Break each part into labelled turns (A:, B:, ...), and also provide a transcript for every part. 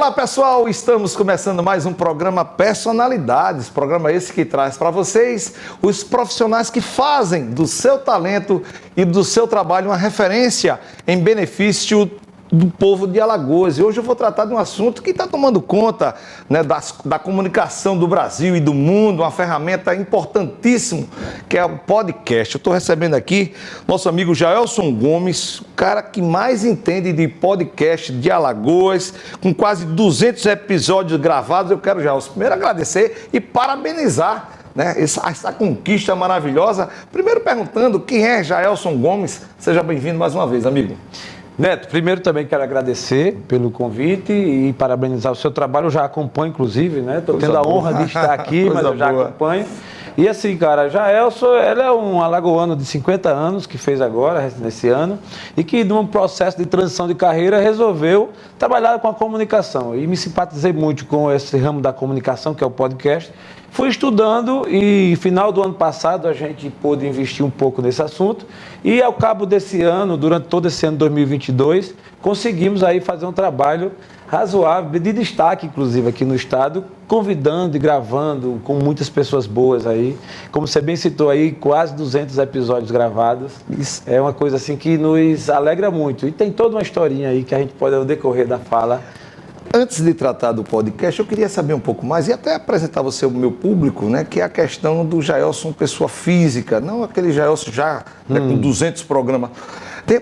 A: Olá pessoal, estamos começando mais um programa Personalidades, programa esse que traz para vocês os profissionais que fazem do seu talento e do seu trabalho uma referência em benefício do povo de Alagoas. E hoje eu vou tratar de um assunto que está tomando conta, né, da comunicação do Brasil e do mundo, uma ferramenta importantíssima, que é o podcast. Eu estou recebendo aqui nosso amigo Jaelson Gomes, o cara que mais entende de podcast de Alagoas, com quase 200 episódios gravados. Eu quero, Jaelson, primeiro agradecer e parabenizar, né, essa conquista maravilhosa. Primeiro perguntando quem é Jaelson Gomes. Seja bem-vindo mais uma vez, amigo.
B: Neto, primeiro também quero agradecer pelo convite e parabenizar o seu trabalho. Eu já acompanho, inclusive, né? Estou tendo a honra de estar aqui, mas eu já acompanho. E assim, cara, Jaelson, ele é um alagoano de 50 anos, que fez agora, nesse ano, e que num processo de transição de carreira resolveu trabalhar com a comunicação. E me simpatizei muito com esse ramo da comunicação, que é o podcast. Fui estudando e final do ano passado a gente pôde investir um pouco nesse assunto e ao cabo desse ano, durante todo esse ano 2022, conseguimos aí fazer um trabalho razoável, de destaque inclusive aqui no estado, convidando e gravando com muitas pessoas boas aí. Como você bem citou aí, quase 200 episódios gravados. Isso. É uma coisa assim que nos alegra muito e tem toda uma historinha aí que a gente pode ao decorrer da fala.
A: Antes de tratar do podcast, eu queria saber um pouco mais e até apresentar você ao meu público, né, que é a questão do Jaelson pessoa física, não aquele Jaelson já né, com 200 programas.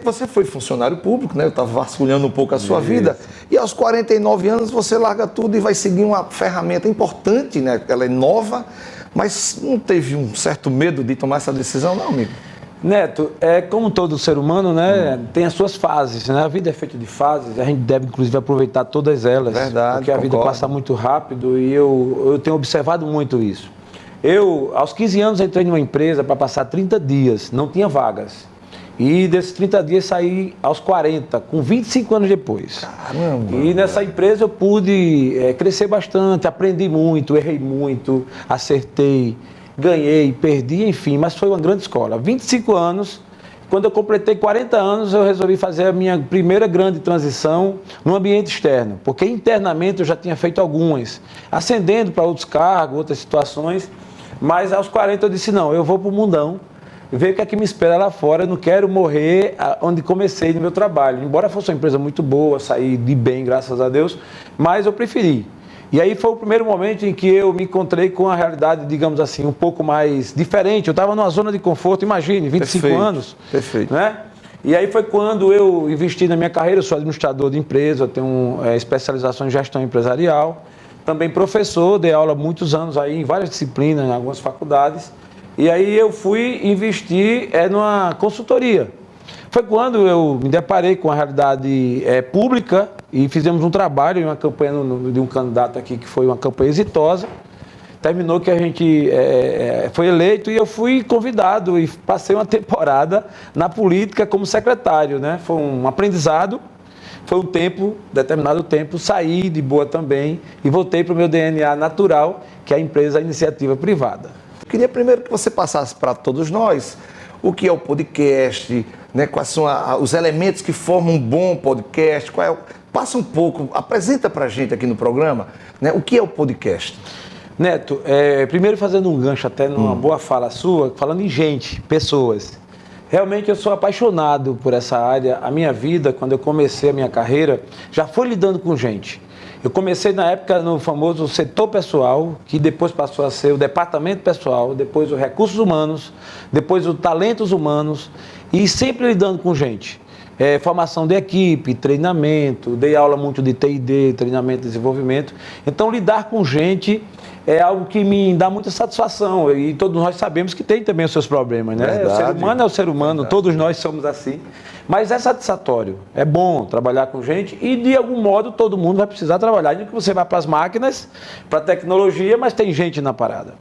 A: Você foi funcionário público, né? Eu estava vasculhando um pouco a sua vida e aos 49 anos você larga tudo e vai seguir uma ferramenta importante, né? Ela é nova, mas não teve um certo medo de tomar essa decisão, não, amigo?
B: Neto, como todo ser humano, né, tem as suas fases, né? A vida é feita de fases, a gente deve inclusive aproveitar todas elas.
A: Verdade,
B: porque a vida passa muito rápido e eu tenho observado muito isso. Eu, aos 15 anos, entrei numa empresa para passar 30 dias, não tinha vagas. E desses 30 dias saí aos 40, com 25 anos depois.
A: Caramba!
B: E nessa empresa eu pude crescer bastante, aprendi muito, errei muito, acertei, ganhei, perdi, enfim, mas foi uma grande escola. 25 anos, quando eu completei 40 anos, eu resolvi fazer a minha primeira grande transição no ambiente externo, porque internamente eu já tinha feito algumas, ascendendo para outros cargos, outras situações, mas aos 40 eu disse, não, eu vou para o mundão, ver o que é que me espera lá fora, eu não quero morrer onde comecei no meu trabalho, embora fosse uma empresa muito boa, saí de bem, graças a Deus, mas eu preferi. E aí foi o primeiro momento em que eu me encontrei com a realidade, digamos assim, um pouco mais diferente. Eu estava numa zona de conforto, imagine, 25 anos.
A: Perfeito.
B: Né? E aí foi quando eu investi na minha carreira. Eu sou administrador de empresa, eu tenho especialização em gestão empresarial. Também professor, dei aula há muitos anos aí em várias disciplinas, em algumas faculdades. E aí eu fui investir numa consultoria. Foi quando eu me deparei com a realidade pública e fizemos um trabalho em uma campanha de um candidato aqui que foi uma campanha exitosa. Terminou que a gente foi eleito e eu fui convidado e passei uma temporada na política como secretário, né? Foi um aprendizado, foi um tempo, determinado tempo, saí de boa também e voltei para o meu DNA natural, que é a empresa, a iniciativa privada.
A: Eu queria primeiro que você passasse para todos nós o que é o podcast, né? Quais são os elementos que formam um bom podcast, passa um pouco, apresenta para a gente aqui no programa, né? O que é o podcast?
B: Neto, primeiro fazendo um gancho até numa boa fala sua, falando em gente, pessoas. Realmente eu sou apaixonado por essa área. A minha vida, quando eu comecei a minha carreira, já foi lidando com gente. Eu comecei na época no famoso setor pessoal, que depois passou a ser o departamento pessoal, depois os recursos humanos, depois os talentos humanos, e sempre lidando com gente. Formação de equipe, treinamento, dei aula muito de T&D, treinamento e desenvolvimento. Então, lidar com gente é algo que me dá muita satisfação e todos nós sabemos que tem também os seus problemas, né?
A: Verdade.
B: O ser humano é o ser humano,
A: Verdade.
B: Todos nós somos assim, mas é satisfatório, é bom trabalhar com gente e de algum modo todo mundo vai precisar trabalhar, ainda que você vá para as máquinas, para a tecnologia, mas tem gente na parada.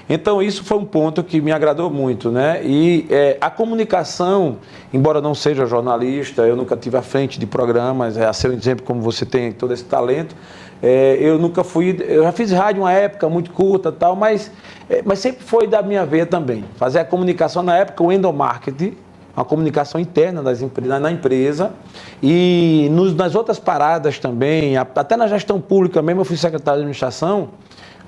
B: Então isso foi um ponto que me agradou muito, né? E a comunicação, embora não seja jornalista, eu nunca tive à frente de programas, a seu exemplo como você tem todo esse talento, eu nunca fui, eu já fiz rádio uma época muito curta e tal, mas sempre foi da minha veia também. Fazer a comunicação na época, o endomarketing, uma comunicação interna na empresa. E nas outras paradas também, até na gestão pública mesmo, eu fui secretário de administração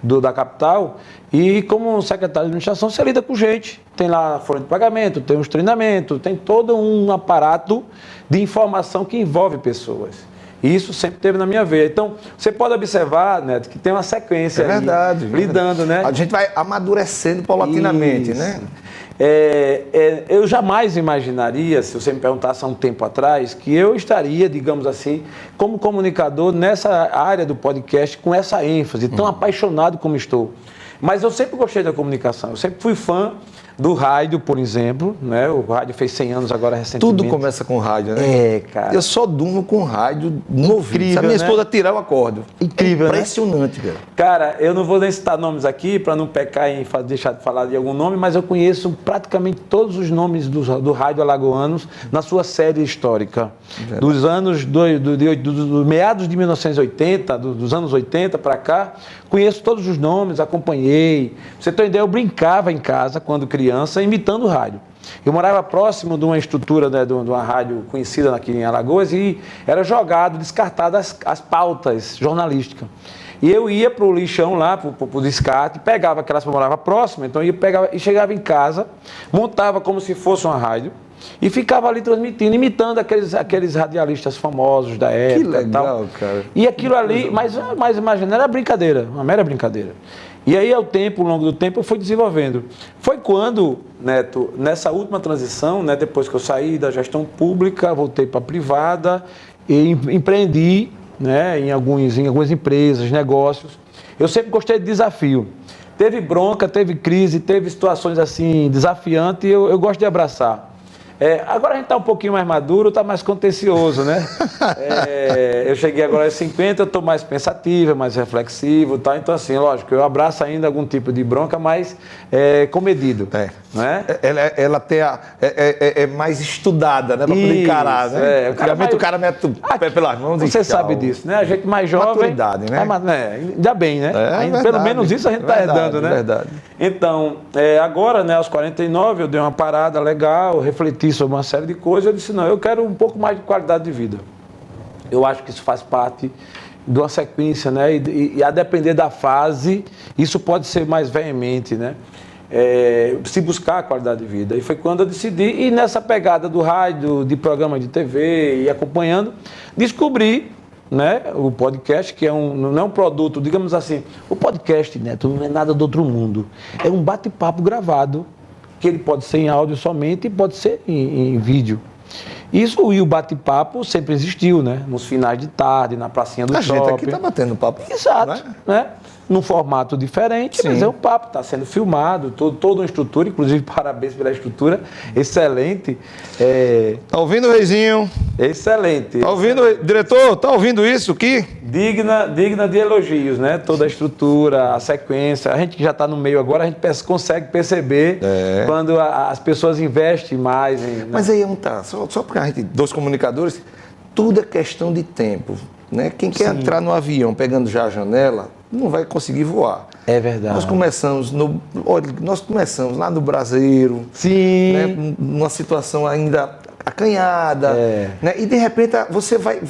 B: da capital, e como secretário de administração você lida com gente, tem lá a folha de pagamento, tem os treinamentos, tem todo um aparato de informação que envolve pessoas. E isso sempre teve na minha veia. Então, você pode observar, Neto, que tem uma sequência lidando, né?
A: A gente vai amadurecendo paulatinamente, né?
B: Eu jamais imaginaria, se você me perguntasse há um tempo atrás, que eu estaria, digamos assim, como comunicador nessa área do podcast com essa ênfase, tão apaixonado como estou. Mas eu sempre gostei da comunicação, eu sempre fui fã do rádio, por exemplo, né? O rádio fez 100 anos agora recentemente.
A: Tudo começa com rádio, né?
B: Cara.
A: Eu só durmo com rádio no ouvido. Se a minha esposa tirar, eu acordo.
B: Incrível,
A: impressionante,
B: né? Cara, eu não vou nem citar nomes aqui para não pecar em deixar de falar de algum nome, mas eu conheço praticamente todos os nomes do rádio alagoanos na sua série histórica. Verdade. Dos anos, dos meados de 1980, dos anos 80 para cá, conheço todos os nomes, acompanhei. Pra você ter uma ideia, eu brincava em casa quando criança, imitando o rádio. Eu morava próximo de uma estrutura, né, de uma rádio conhecida aqui em Alagoas, e era jogado, descartado as pautas jornalísticas. E eu ia para o lixão lá, para o descarte, pegava aquelas que eu morava próximo, então eu pegava e chegava em casa, montava como se fosse uma rádio, e ficava ali transmitindo, imitando aqueles radialistas famosos da época.
A: Que legal,
B: tal.
A: Cara.
B: E aquilo ali, mas imagina, era brincadeira, uma mera brincadeira. E aí, ao longo do tempo, eu fui desenvolvendo. Foi quando, Neto, nessa última transição, né, depois que eu saí da gestão pública, voltei para a privada e empreendi, né, em algumas empresas, negócios. Eu sempre gostei de desafio. Teve bronca, teve crise, teve situações assim desafiantes e eu gosto de abraçar. Agora a gente está um pouquinho mais maduro, está mais contencioso, né? Eu cheguei agora aos 50, eu estou mais pensativo, mais reflexivo, tá? Então assim, lógico, eu abraço ainda algum tipo de bronca, mas comedido. Né?
A: Ela é mais estudada, né? Para poder encarar, né? Antigamente o cara mete o pé pelas mãos e
B: você sabe disso, né? A gente mais jovem...
A: Maturidade, né?
B: Ainda bem, né?
A: Verdade,
B: pelo menos isso a gente está herdando, né?
A: Verdade.
B: Então, agora, né, aos 49, eu dei uma parada legal, refleti sobre uma série de coisas, eu disse, não, eu quero um pouco mais de qualidade de vida. Eu acho que isso faz parte de uma sequência, né? E a depender da fase, isso pode ser mais veemente, né? Se buscar a qualidade de vida. E foi quando eu decidi, e nessa pegada do rádio, de programa de TV e acompanhando, descobri, né, o podcast, que não é um produto, digamos assim, o podcast, Neto, não é nada do outro mundo. É um bate-papo gravado, que ele pode ser em áudio somente e pode ser em vídeo. Isso e o bate-papo sempre existiu, né? Nos finais de tarde, na pracinha do shopping.
A: A gente aqui está batendo papo.
B: Exato, né? Num formato diferente, sim, mas é um papo, está sendo filmado, toda uma estrutura, inclusive parabéns pela estrutura, excelente.
A: Tá ouvindo, Reizinho?
B: Excelente.
A: Tá ouvindo, diretor? Tá ouvindo isso aqui?
B: Digna de elogios, né? Toda a estrutura, a sequência. A gente que já está no meio agora, a gente consegue perceber quando as pessoas investem mais.
A: Mas aí, só porque a gente, dois comunicadores, tudo é questão de tempo, né? Quem quer entrar no avião pegando já a janela, não vai conseguir voar.
B: É verdade.
A: Nós começamos lá no Braseiro,
B: sim,
A: né? Numa situação ainda acanhada, né? E de repente você vai,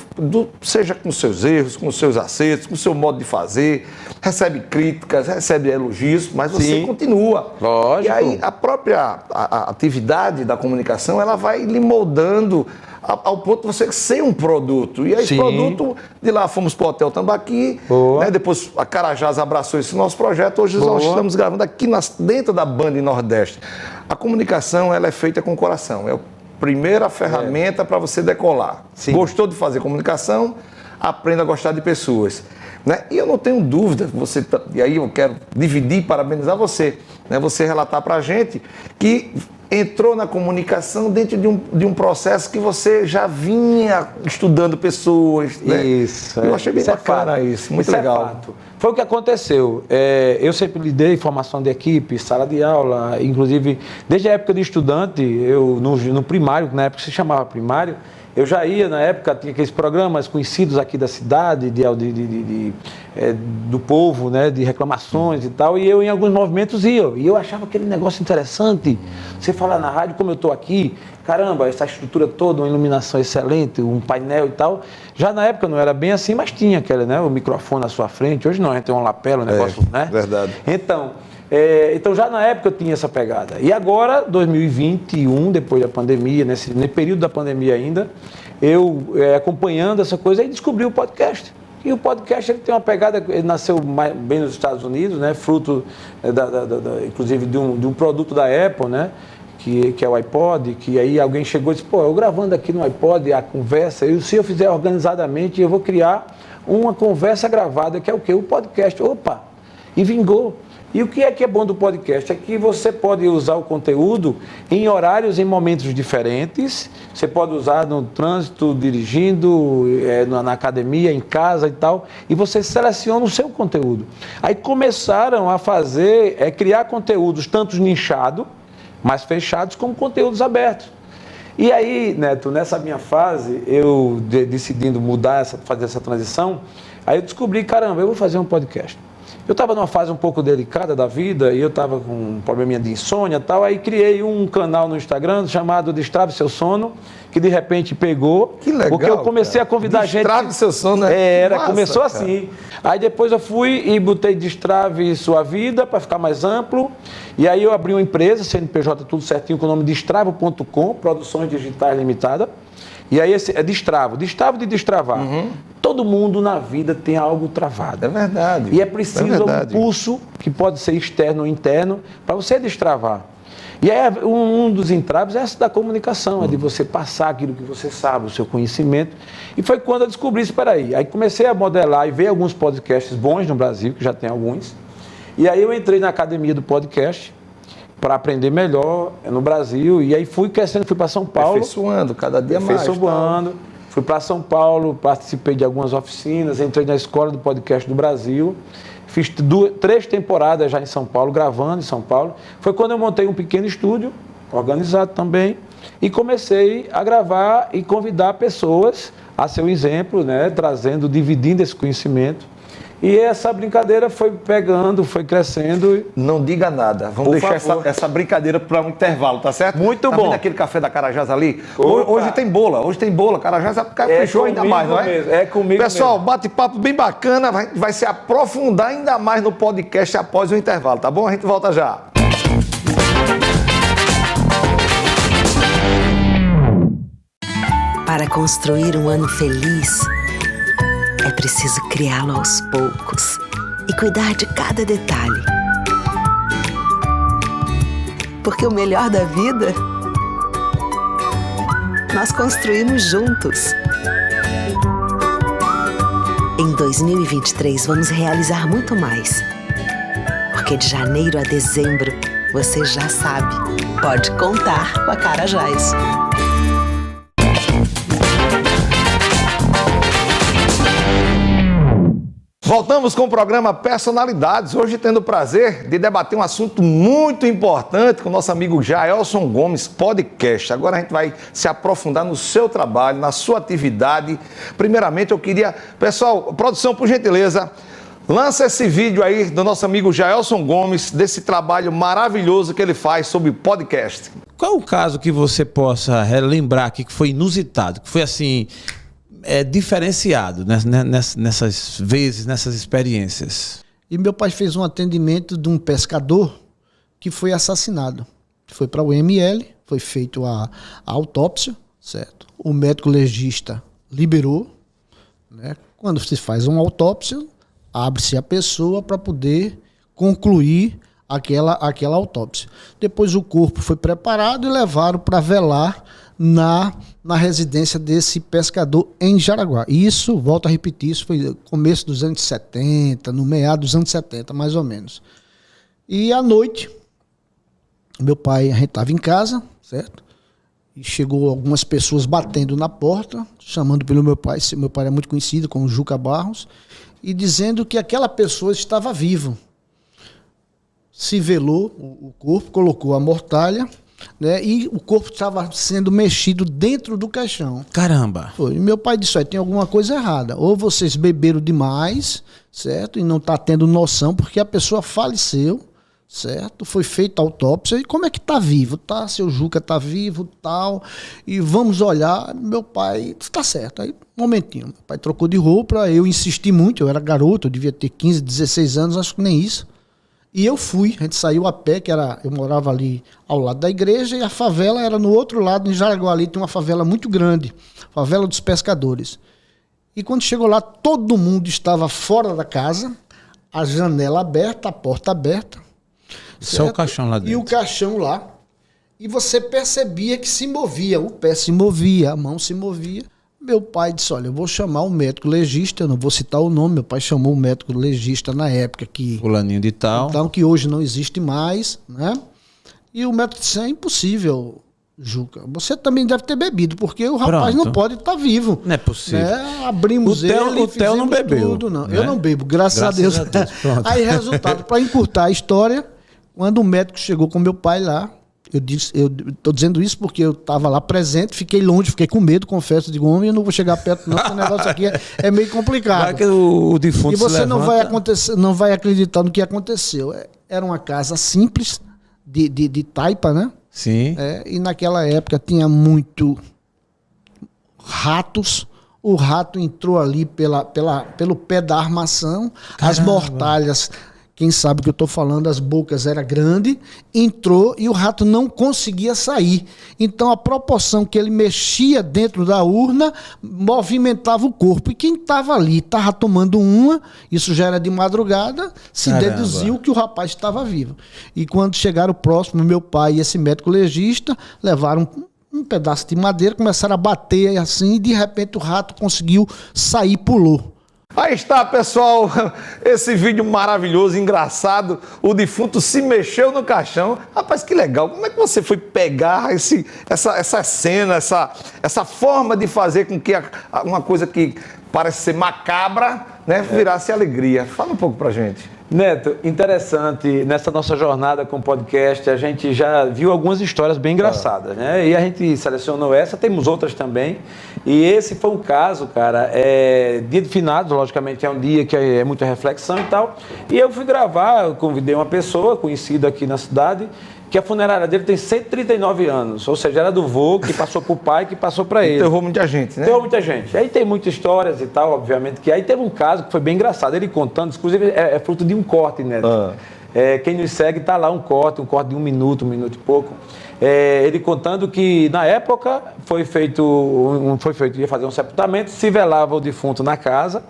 A: seja com seus erros, com seus acertos, com o seu modo de fazer, recebe críticas, recebe elogios, mas você continua.
B: Lógico.
A: E aí a própria atividade da comunicação, ela vai lhe moldando ao ponto de você ser um produto. E aí, esse produto, de lá fomos para o Hotel Tambaqui, né? Depois a Carajás abraçou esse nosso projeto. Hoje nós estamos gravando aqui dentro da Band Nordeste. A comunicação, ela é feita com o coração. É a primeira ferramenta para você decolar. Sim. Gostou de fazer comunicação? Aprenda a gostar de pessoas. Né? E eu não tenho dúvida, e aí eu quero dividir e parabenizar você, né? Você relatar para a gente que entrou na comunicação dentro de um processo que você já vinha estudando pessoas. Né?
B: Isso.
A: Eu achei bem bacana isso, muito legal. Fato.
B: Foi o que aconteceu. Eu sempre lidei formação de equipe, sala de aula, inclusive, desde a época de estudante, eu no primário, na época se chamava primário, eu já ia, na época, tinha aqueles programas conhecidos aqui da cidade, do povo, né, de reclamações e tal, e eu em alguns movimentos ia. E eu achava aquele negócio interessante. Você falar na rádio, como eu estou aqui, caramba, essa estrutura toda, uma iluminação excelente, um painel e tal. Já na época não era bem assim, mas tinha aquele, né, o microfone na sua frente. Hoje não, a gente tem uma lapela, um negócio, né?
A: Verdade.
B: Então já na época eu tinha essa pegada. E agora, 2021, depois da pandemia, nesse período da pandemia ainda, eu acompanhando essa coisa, aí descobri o podcast. E o podcast ele tem uma pegada, ele nasceu bem nos Estados Unidos, né? Fruto, inclusive, de um produto da Apple, né? Que é o iPod, que aí alguém chegou e disse, pô, eu gravando aqui no iPod a conversa, se eu fizer organizadamente, eu vou criar uma conversa gravada, que é o quê? O podcast. Opa! E vingou. E o que é bom do podcast? É que você pode usar o conteúdo em horários, em momentos diferentes. Você pode usar no trânsito, dirigindo, na academia, em casa e tal. E você seleciona o seu conteúdo. Aí começaram a criar conteúdos tanto nichados, mais fechados, como conteúdos abertos. E aí, Neto, nessa minha fase, eu decidindo fazer essa transição, aí eu descobri, caramba, eu vou fazer um podcast. Eu estava numa fase um pouco delicada da vida e eu estava com um probleminha de insônia e tal, aí criei um canal no Instagram chamado Destrave Seu Sono, que de repente pegou.
A: Que legal,
B: porque eu comecei a convidar gente...
A: Destrave Seu Sono,
B: começou assim. Aí depois eu fui e botei Destrave Sua Vida para ficar mais amplo. E aí eu abri uma empresa, CNPJ tudo certinho, com o nome Destravo.com, Produções Digitais Limitada. E aí esse é destravo de destravar. Todo mundo na vida tem algo travado.
A: É verdade.
B: E é preciso um impulso, que pode ser externo ou interno, para você destravar. E aí um dos entraves é essa da comunicação, é de você passar aquilo que você sabe, o seu conhecimento. E foi quando eu descobri isso, aí comecei a modelar e ver alguns podcasts bons no Brasil, que já tem alguns. E aí eu entrei na academia do podcast, para aprender melhor no Brasil, e aí fui crescendo, fui para São Paulo.
A: Aperfeiçoando, cada dia mais.
B: Aperfeiçoando, fui para São Paulo, participei de algumas oficinas, entrei na Escola do Podcast do Brasil, fiz 3 temporadas já em São Paulo, gravando em São Paulo. Foi quando eu montei um pequeno estúdio, organizado também, e comecei a gravar e convidar pessoas a ser um exemplo, né, dividindo esse conhecimento. E essa brincadeira foi pegando, foi crescendo.
A: Não diga nada. Vamos deixar essa brincadeira para um intervalo, tá certo?
B: Muito bom.
A: Tá vendo aquele café da Carajás ali? Hoje tem bola. Carajás fechou ainda mais, não é?
B: Mesmo. É comigo
A: Pessoal,
B: mesmo.
A: bate-papo bem bacana. Vai se aprofundar ainda mais no podcast após o intervalo, tá bom? A gente volta já.
C: Para construir um ano feliz, é preciso criá-lo aos poucos e cuidar de cada detalhe. Porque o melhor da vida nós construímos juntos. Em 2023 vamos realizar muito mais. Porque de janeiro a dezembro, você já sabe, pode contar com a Carajás.
A: Voltamos com o programa Personalidades, hoje tendo o prazer de debater um assunto muito importante com o nosso amigo Jaelson Gomes, podcast. Agora a gente vai se aprofundar no seu trabalho, na sua atividade. Primeiramente eu queria, pessoal, produção, por gentileza, lança esse vídeo aí do nosso amigo Jaelson Gomes, desse trabalho maravilhoso que ele faz sobre podcast.
D: Qual o caso que você possa relembrar aqui que foi inusitado, que foi assim... diferenciado nessas vezes, nessas experiências?
E: E meu pai fez um atendimento de um pescador que foi assassinado. Foi para o IML, foi feita a autópsia, certo? O médico legista liberou, né? Quando se faz uma autópsia, abre-se a pessoa para poder concluir aquela autópsia. Depois o corpo foi preparado e levaram para velar na residência desse pescador em Jaraguá. Isso, volto a repetir, isso foi começo dos anos 70, no meado dos anos 70, mais ou menos. E à noite, meu pai, a gente estava em casa, certo? E chegou algumas pessoas batendo na porta, chamando pelo meu pai é muito conhecido como Juca Barros, e dizendo que aquela pessoa estava viva. Se velou o corpo, colocou a mortalha, né, e o corpo estava sendo mexido dentro do caixão.
D: Caramba!
E: Foi. E meu pai disse, tem alguma coisa errada. Ou vocês beberam demais, certo? E não está tendo noção, porque a pessoa faleceu, certo? Foi feita a autópsia e como é que tá vivo? Tá, seu Juca tá vivo, tal, e vamos olhar. Meu pai, tá certo. Aí, um momentinho, meu pai trocou de roupa, eu insisti muito, eu era garoto, eu devia ter 15, 16 anos, acho que nem isso. E eu fui, a gente saiu a pé, eu morava ali ao lado da igreja, e a favela era no outro lado, em Jaraguá ali, tem uma favela muito grande, favela dos pescadores. E quando chegou lá, todo mundo estava fora da casa, a janela aberta, a porta aberta.
D: Só o caixão lá dentro.
E: E o caixão lá. E você percebia que se movia. O pé se movia, a mão se movia. Meu pai disse, olha, eu vou chamar o médico legista, eu não vou citar o nome. Meu pai chamou o médico legista na época que...
D: Fulaninho de tal.
E: Então, que hoje não existe mais, né? E o médico disse, é impossível, Juca. Você também deve ter bebido, porque o rapaz não pode estar vivo.
D: Não é possível.
E: Né? Abrimos ele,
D: o Theo não bebeu.
E: Tudo, não.
D: Né?
E: Eu não bebo, graças a Deus. Aí, resultado, para encurtar a história... Quando o médico chegou com meu pai lá, eu tô dizendo isso porque eu estava lá presente, fiquei longe, fiquei com medo, confesso, digo, homem, eu não vou chegar perto não, porque o negócio aqui é meio complicado.
D: Vai que o defunto
E: e você
D: não
E: vai acreditar no que aconteceu. Era uma casa simples, de taipa, né?
D: Sim.
E: E naquela época tinha muito ratos. O rato entrou ali pelo pé da armação, as mortalhas... Quem sabe o que eu estou falando, as bocas eram grandes, entrou e o rato não conseguia sair. Então a proporção que ele mexia dentro da urna movimentava o corpo. E quem estava ali, estava tomando uma, isso já era de madrugada, se deduziu que o rapaz estava vivo. E quando chegaram próximo, meu pai e esse médico legista levaram um pedaço de madeira, começaram a bater assim, e de repente o rato conseguiu sair e pulou.
A: Aí está, pessoal, esse vídeo maravilhoso, engraçado. O defunto se mexeu no caixão. Rapaz, que legal. Como é que você foi pegar essa cena, essa forma de fazer com que uma coisa que parece ser macabra, né, virasse alegria? Fala um pouco pra gente.
B: Neto, interessante, nessa nossa jornada com o podcast, a gente já viu algumas histórias bem engraçadas, né? E a gente selecionou essa, temos outras também. E esse foi um caso, cara, dia de finados, logicamente é um dia que é muita reflexão e tal. E eu fui gravar, eu convidei uma pessoa conhecida aqui na cidade, que a funerária dele tem 139 anos, ou seja, era do vô, que passou pro pai, que passou para ele.
A: Enterrou muita gente, né?
B: Enterrou muita gente. Aí tem muitas histórias e tal, obviamente, que aí teve um caso que foi bem engraçado, ele contando, inclusive é fruto de um corte, né? Quem nos segue tá lá um corte de 1 minuto, 1 minuto e pouco. Ele contando que na época foi feito, ia fazer um sepultamento, se velava o defunto na casa,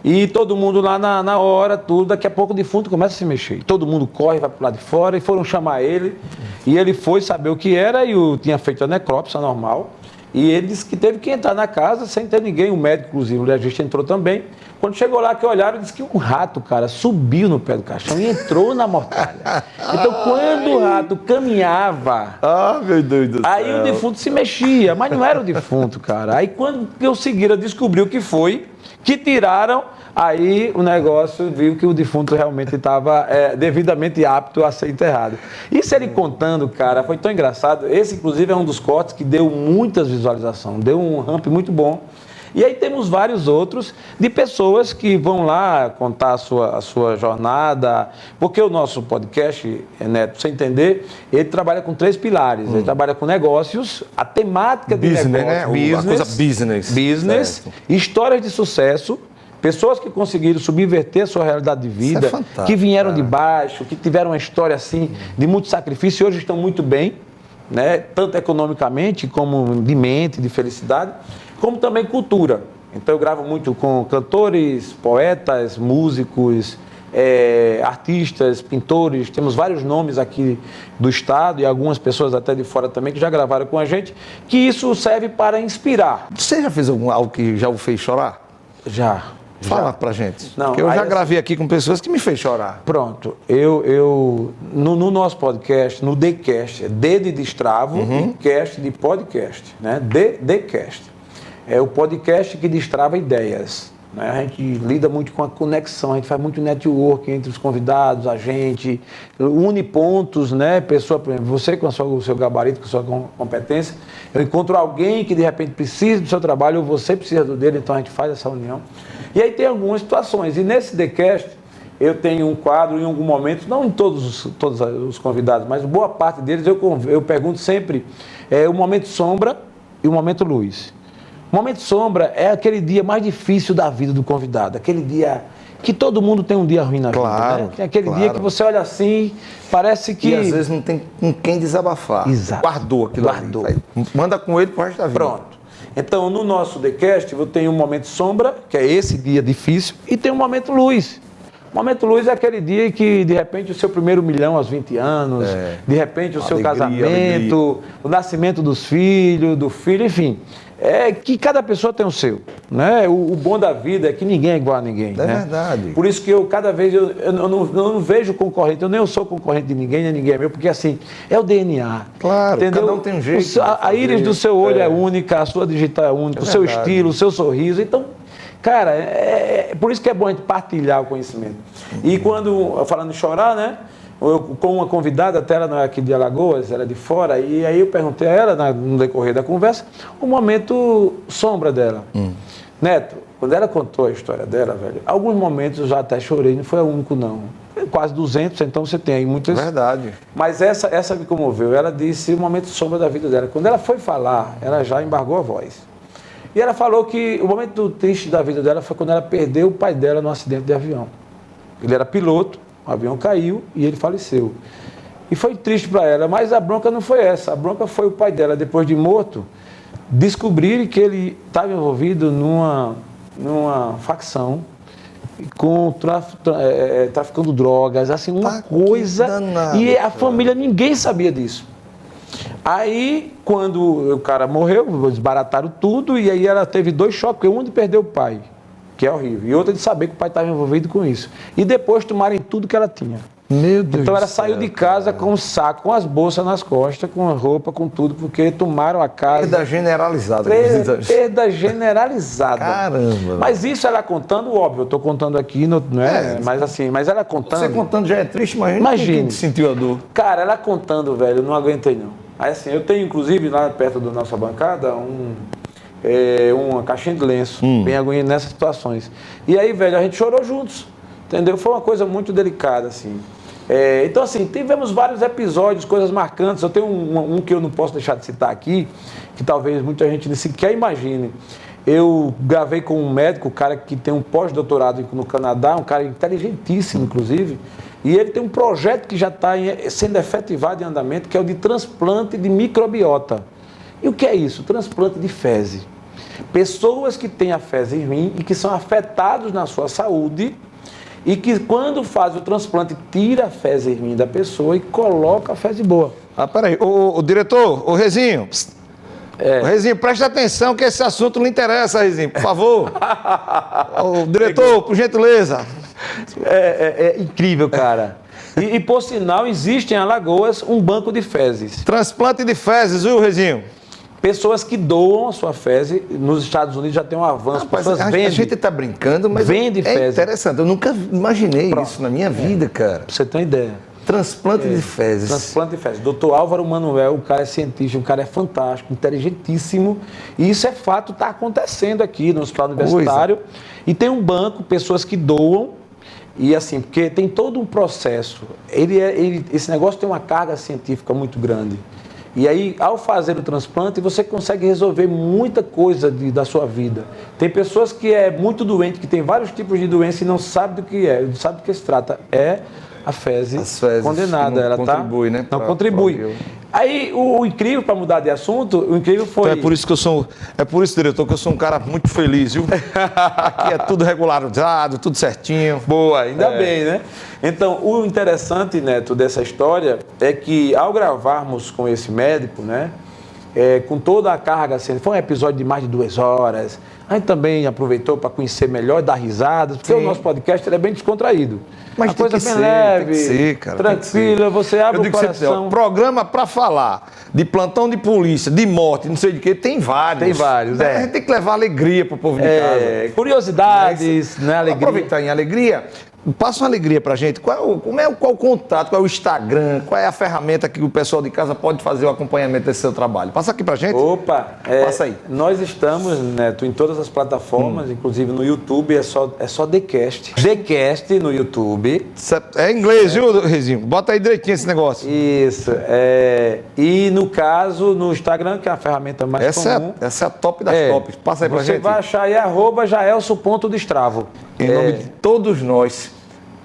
B: e todo mundo lá na hora, tudo, daqui a pouco o defunto começa a se mexer. Todo mundo corre, vai pro lado de fora, e foram chamar ele. E ele foi saber o que era, e tinha feito a necrópsia normal. E ele disse que teve que entrar na casa sem ter ninguém, o médico, inclusive, o legista entrou também. Quando chegou lá, que olharam, disse que um rato, cara, subiu no pé do caixão e entrou na mortalha. Então, quando o rato caminhava...
A: meu Deus do céu.
B: Aí o defunto se mexia, mas não era o defunto, cara. Aí quando eu seguira, descobri o que foi, que tiraram, aí o negócio viu que o defunto realmente estava devidamente apto a ser enterrado. Isso ele contando, cara, foi tão engraçado. Esse, inclusive, é um dos cortes que deu muitas visualizações, deu um ramp muito bom. E aí temos vários outros de pessoas que vão lá contar a sua jornada, porque o nosso podcast, Neto, pra você entender, ele trabalha com 3 pilares. Ele trabalha com negócios, a temática de
A: business,
B: negócio,
A: né? A coisa business.
B: Histórias de sucesso, pessoas que conseguiram subverter a sua realidade de vida, que vieram de baixo, que tiveram uma história assim de muito sacrifício e hoje estão muito bem, né? Tanto economicamente como de mente, de felicidade, como também cultura. Então eu gravo muito com cantores, poetas, músicos, artistas, pintores, temos vários nomes aqui do estado e algumas pessoas até de fora também que já gravaram com a gente, que isso serve para inspirar.
A: Você já fez algo que já o fez chorar?
B: Já.
A: Fala pra gente.
B: Não,
A: porque eu já gravei aqui com pessoas que me fez chorar.
B: Pronto. No nosso podcast, no Dcast, é D de destravo e cast de podcast, né? Dcast. É o podcast que destrava ideias. Né? A gente lida muito com a conexão, a gente faz muito network entre os convidados, a gente une pontos, né? Pessoa, por exemplo, você com o seu gabarito, com a sua competência, eu encontro alguém que de repente precisa do seu trabalho ou você precisa do dele, então a gente faz essa união. E aí tem algumas situações, e nesse Dcast eu tenho um quadro em algum momento, não em todos os convidados, mas boa parte deles eu pergunto sempre o momento sombra e o momento luz. O momento sombra é aquele dia mais difícil da vida do convidado, aquele dia que todo mundo tem um dia ruim na vida, né? Tem aquele dia que você olha assim, parece que...
A: E às vezes não tem com quem desabafar.
B: Exato.
A: Guardou aquilo ali. Aí manda com ele pro resto da vida.
B: Pronto. Então, no nosso TheCast, eu tenho um momento sombra, que é esse dia difícil, e tem um momento luz. O momento luz é aquele dia que, de repente, o seu primeiro milhão aos 20 anos, de repente, o seu casamento, o nascimento dos filhos, do filho, enfim. É que cada pessoa tem o seu, né? O bom da vida é que ninguém é igual a ninguém,
A: É
B: né?
A: verdade.
B: Por isso que eu, cada vez, eu não vejo concorrente, eu nem sou concorrente de ninguém, nem ninguém é meu, porque assim, é o DNA.
A: Claro,
B: entendeu?
A: cada um tem um jeito.
B: A íris do seu olho é única, a sua digital é única, o seu estilo, o seu sorriso, então... Cara, é por isso que é bom a gente partilhar o conhecimento. E quando, falando em chorar, né? Com uma convidada, até ela não é aqui de Alagoas, ela é de fora, e aí eu perguntei a ela, no decorrer da conversa, o momento sombra dela. Neto, quando ela contou a história dela, velho, alguns momentos eu já até chorei, não foi o único não. Quase 200, então você tem aí muitas...
A: Verdade.
B: Mas essa me comoveu, ela disse o momento sombra da vida dela. Quando ela foi falar, ela já embargou a voz. E ela falou que o momento triste da vida dela foi quando ela perdeu o pai dela num acidente de avião. Ele era piloto, o avião caiu e ele faleceu. E foi triste para ela, mas a bronca não foi essa. A bronca foi o pai dela, depois de morto, descobrir que ele estava envolvido numa facção com traficando drogas, assim, uma coisa. Danado, e a família, ninguém sabia disso. Aí, quando o cara morreu, desbarataram tudo, e aí ela teve 2 choques, porque um de perder o pai, que é horrível, e outro de saber que o pai estava envolvido com isso. E depois tomarem tudo que ela tinha.
A: Meu Deus.
B: Então ela saiu de casa com um saco, com as bolsas nas costas, com a roupa, com tudo, porque tomaram a casa.
A: Perda generalizada.
B: Perda generalizada.
A: Caramba.
B: Mas isso ela contando, óbvio, eu estou contando aqui, não é? Mas assim, mas ela contando...
A: Você contando já é triste, mas
B: imagine.
A: Quem sentiu a dor.
B: Cara, ela contando, velho, eu não aguentei não. Aí assim, eu tenho inclusive lá perto da nossa bancada uma caixinha de lenço, bem aguinha nessas situações. E aí, velho, a gente chorou juntos, entendeu? Foi uma coisa muito delicada, assim. Então, assim, tivemos vários episódios, coisas marcantes. Eu tenho um que eu não posso deixar de citar aqui, que talvez muita gente nem sequer imagine. Eu gravei com um médico, um cara que tem um pós-doutorado no Canadá, um cara inteligentíssimo, inclusive, e ele tem um projeto que já está sendo efetivado em andamento, que é o de transplante de microbiota. E o que é isso? Transplante de fezes. Pessoas que têm a fezes ruim e que são afetados na sua saúde e que, quando faz o transplante, tira a fezes ruim da pessoa e coloca a fezes boa.
A: Ah, peraí. O diretor, o Rezinho. O Rezinho, presta atenção que esse assunto lhe interessa, Rezinho, por favor. O diretor, por gentileza.
B: É incrível, cara. E por sinal, existe em Alagoas um banco de fezes.
A: Transplante de fezes, viu, Rezinho?
B: Pessoas que doam a sua fezes, nos Estados Unidos já tem um avanço. Pessoas vendem.
A: A gente está brincando, mas
B: vende fezes.
A: Interessante. Eu nunca imaginei isso na minha vida, cara.
B: Pra você ter uma ideia.
A: Transplante de fezes.
B: Transplante de fezes. Dr. Álvaro Manuel, o cara é cientista, o cara é fantástico, inteligentíssimo. E isso é fato, está acontecendo aqui no Hospital Universitário. E tem um banco, pessoas que doam. E assim, porque tem todo um processo. Esse negócio tem uma carga científica muito grande. E aí, ao fazer o transplante, você consegue resolver muita coisa da sua vida. Tem pessoas que é muito doente, que tem vários tipos de doença e não sabe do que é, não sabe do que se trata. É a fezes condenada.
A: Não
B: ela
A: contribui,
B: tá,
A: né?
B: Não contribui. Aí, o incrível, para mudar de assunto, o incrível foi...
A: Então é por isso, diretor, que eu sou um cara muito feliz, viu? Aqui é tudo regularizado, tudo certinho.
B: Boa, ainda bem, né? Então, o interessante, Neto, dessa história é que, ao gravarmos com esse médico, né? Com toda a carga, assim, foi um episódio de mais de 2 horas. A gente também aproveitou para conhecer melhor, dar risadas, porque o nosso podcast é bem descontraído.
A: Mas
B: a coisa bem leve, tem que ser, cara, tranquila, você abre o coração.
A: Programa para falar de plantão de polícia, de morte, não sei de quê, tem vários.
B: Tem vários,
A: A gente tem que levar alegria pro povo de casa.
B: Curiosidades, né, alegria.
A: Aproveitar em alegria, Passa uma alegria pra gente. Qual o contato, qual é o Instagram, qual é a ferramenta que o pessoal de casa pode fazer o acompanhamento desse seu trabalho? Passa aqui pra gente.
B: Opa,
A: passa aí.
B: Nós estamos, Neto, em todas as plataformas, inclusive no YouTube, é só TheCast. TheCast no YouTube.
A: É inglês, viu, Rezinho? Bota aí direitinho esse negócio.
B: Isso. E no caso, no Instagram, que é a ferramenta mais comum.
A: Essa é a top das tops. Passa aí pra gente.
B: Você vai achar aí @jaelso.destravo.
A: Em nome de todos nós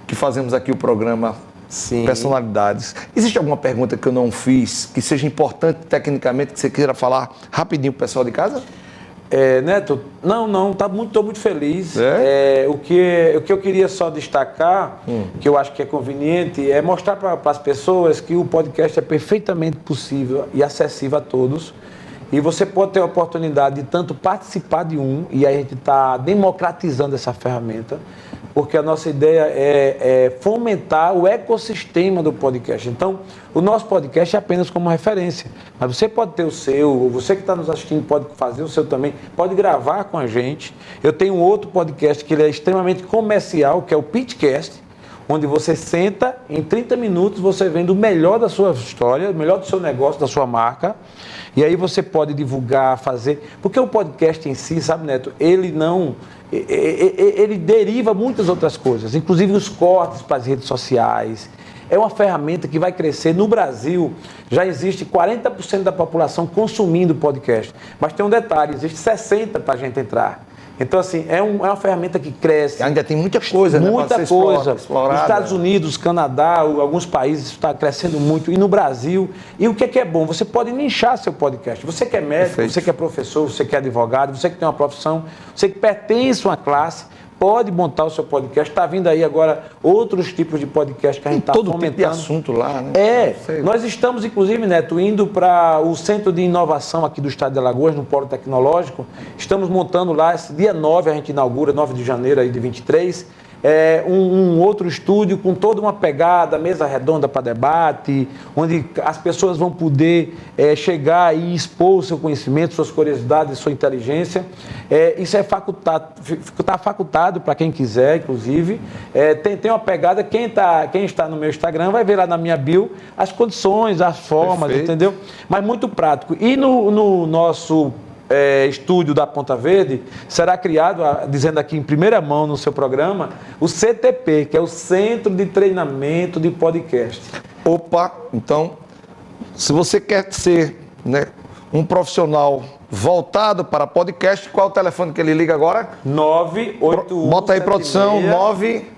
A: que fazemos aqui o programa Personalidades. Existe alguma pergunta que eu não fiz, que seja importante tecnicamente, que você queira falar rapidinho pro pessoal de casa?
B: Neto, não, estou muito feliz. O que eu queria só destacar, que eu acho que é conveniente, é mostrar para as pessoas que o podcast é perfeitamente possível e acessível a todos. E você pode ter a oportunidade de tanto participar de e aí a gente está democratizando essa ferramenta, porque a nossa ideia é fomentar o ecossistema do podcast. Então, o nosso podcast é apenas como referência, mas você pode ter o seu, você que está nos assistindo pode fazer o seu também, pode gravar com a gente. Eu tenho um outro podcast que ele é extremamente comercial, que é o Pitchcast, onde você senta, em 30 minutos você vende o melhor da sua história, o melhor do seu negócio, da sua marca, e aí você pode divulgar, fazer... Porque o podcast em si, sabe, Neto, ele deriva muitas outras coisas, inclusive os cortes para as redes sociais. É uma ferramenta que vai crescer. No Brasil, já existe 40% da população consumindo podcast, mas tem um detalhe, existe 60% para a gente entrar. Então, assim, é uma ferramenta que cresce.
A: Ainda tem muita coisa, né?
B: Muita coisa. Nos Estados Unidos, Canadá, alguns países está crescendo muito. E no Brasil. E o que é bom? Você pode nichar seu podcast. Você que é médico, você que é professor, você que é advogado, você que tem uma profissão, você que pertence a uma classe, pode montar o seu podcast. Está vindo aí agora outros tipos de podcast que a gente está fomentando.
A: Todo tipo de assunto lá, né?
B: Nós estamos, inclusive, Neto, indo para o Centro de Inovação aqui do Estado de Alagoas, no Polo Tecnológico. Estamos montando lá, esse dia 9 a gente inaugura, 9 de janeiro aí de 23, um outro estúdio com toda uma pegada, mesa redonda para debate, onde as pessoas vão poder chegar e expor o seu conhecimento, suas curiosidades, sua inteligência. Isso está facultado para quem quiser, inclusive. Tem uma pegada, quem está no meu Instagram vai ver lá na minha bio as condições, as formas, entendeu? Mas muito prático. E no nosso estúdio da Ponta Verde, será criado, dizendo aqui em primeira mão no seu programa, o CTP, que é o Centro de Treinamento de Podcast.
A: Opa, então, se você quer ser, né, um profissional voltado para podcast, qual é o telefone que ele liga agora?
B: 981.
A: Bota aí, produção,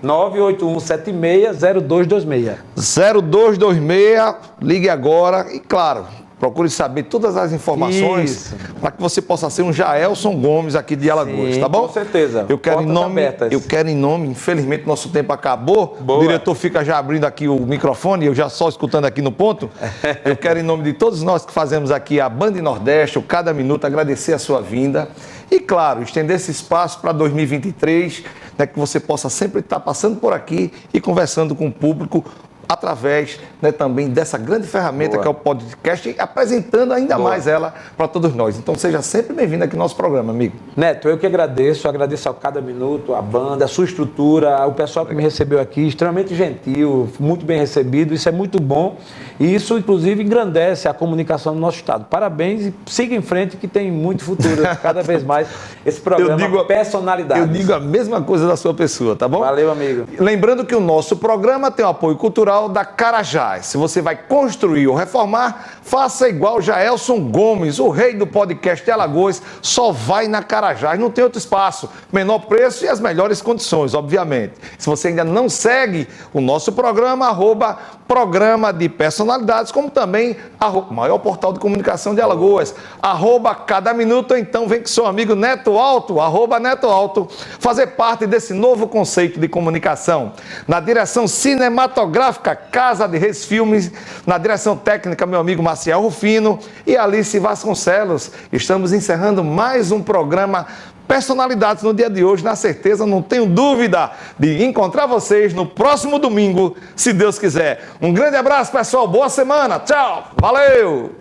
B: 981760226.
A: 0226, ligue agora e, claro, procure saber todas as informações para que você possa ser um Jaelson Gomes aqui de Alagoas, tá bom?
B: Com certeza.
A: Eu quero em nome, infelizmente nosso tempo acabou.
B: Boa.
A: O diretor fica já abrindo aqui o microfone, eu já só escutando aqui no ponto. Eu quero em nome de todos nós que fazemos aqui a Band Nordeste, o Cada Minuto, agradecer a sua vinda. E, claro, estender esse espaço para 2023, né, que você possa sempre estar passando por aqui e conversando com o público através, né, também dessa grande ferramenta que é o podcast e apresentando ainda mais ela para todos nós. Então seja sempre bem-vindo aqui no nosso programa, amigo.
B: Neto, eu que agradeço ao Cada Minuto, a banda, a sua estrutura, o pessoal que me recebeu aqui, extremamente gentil, muito bem recebido, isso é muito bom e isso inclusive engrandece a comunicação do nosso estado. Parabéns e siga em frente que tem muito futuro, cada vez mais esse programa Personalidades.
A: Eu digo a mesma coisa da sua pessoa, tá bom?
B: Valeu, amigo.
A: Lembrando que o nosso programa tem o apoio cultural da Carajás. Se você vai construir ou reformar, faça igual Jaelson Gomes, o rei do podcast de Alagoas, só vai na Carajás, não tem outro espaço, menor preço e as melhores condições, obviamente. Se você ainda não segue o nosso programa, @programa de personalidades, como também maior portal de comunicação de Alagoas, @cada minuto, então vem com seu amigo Neto Alto, @Neto Alto, fazer parte desse novo conceito de comunicação. Na direção cinematográfica, Casa de Reis Filmes, na direção técnica, meu amigo Maciel Rufino e Alice Vasconcelos. Estamos encerrando mais um programa Personalidades no dia de hoje, na certeza, não tenho dúvida de encontrar vocês no próximo domingo, se Deus quiser. Um grande abraço, pessoal, boa semana, tchau, valeu!